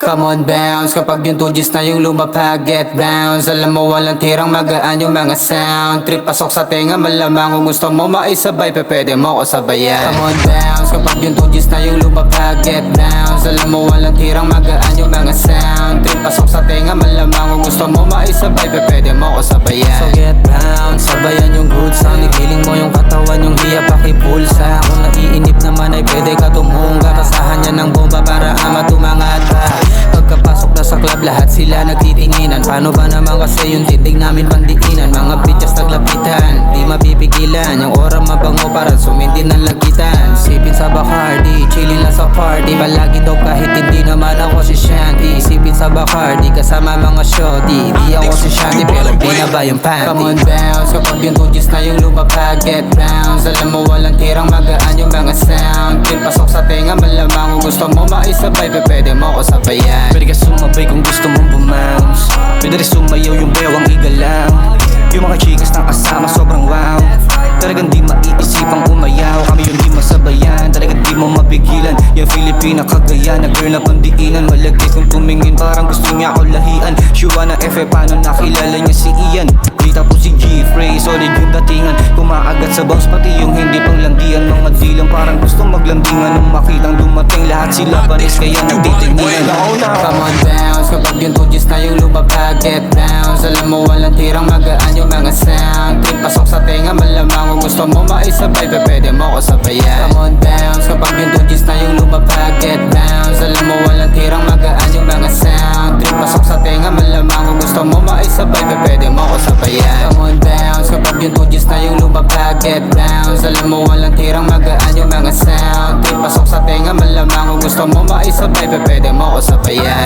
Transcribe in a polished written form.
Come on bounce, kapag yung 2Gs na yung lumapag, get bounce. Alam mo walang tirang magaan yung mga sound. Trip pasok sa tenga, malamang kung gusto mo maisabay, pwede mo ko sabayan. Come on bounce, kapag yung 2Gs na yung lumapag, get bounce. Alam mo walang tirang magaan yung mga sound. Trip pasok sa tenga, malamang kung gusto mo maisabay, pwede mo ko sabayan. So get bounce, sabayan yung good sound. Igiling mo yung katawan, yung hiya pakipulsa. Kung naiinip naman ay pwede ka tumunga. Tasahan niya ng bomba para ama tumangat ka. Pagkapasok na sa club, lahat sila nagtitinginan. Paano ba naman kasi yung titig namin pandikinan? Mga bitches naglapitan, di mapipigilan. Yung aura mabango para sumindi ng lagitan. Sipin sa Bacardi, chillin lang sa party. Palagi daw kahit hindi naman ako si Shanty. Sipin sa Bacardi, kasama mga shorty. Di ako si Shanty pero binaba yung panty. Come on bounce, kapag yung 2Gs na yung lumapag, get bounce. Alam mo walang tirang magaan yung mga sound. Till pasok sa tenga, malamang kung gusto mo maisabay, pwede mo ko sabayan. Pwede ka sumabay kung gusto mong bumounce. Pwede rin sumayaw yung bewang igalang. Yung mga chicas na kasama sobrang wow. Talagang di maiisipang umayaw. Kami yung di masabayan, talagang di mo mapigilan. Yung Filipina kagaya na girl na pandiinan. Malagkit kung tumingin parang gusto niya ako lahian. Shua na F, paano nakilala niya si Ian? Di tapos si G-Frey, solid yung datingan. Kumaagat sa bounce pati yung hindi pang landian. Mga dilang parang gusto maglandingan. Nung makitang dumating lahat sila pares kaya nagtitinginan. Come on bounce, kapag yung 2Gs na yung lumapag, get bounce. Alam mo walang tirang magaan yung mga sound. Trip pasok sa tenga, malamang kung gusto mo maisabay, pwede mo ko sabayan. Come on bounce, kapag yung 2Gs na yung lumapag, get bounce. Alam mo walang tirang magaan yung mga sound. Trip pasok sa tenga, malamang kung gusto mo maisabay, pwede mo ko sabayan. Come on bounce, kapag yung 2Gs na yung lumapag, get bounce. Alam mo walang tirang magaan yung mga sound. Trip pasok sa tenga, malamang kung gusto mo maisabay, pwede mo ko sabayan.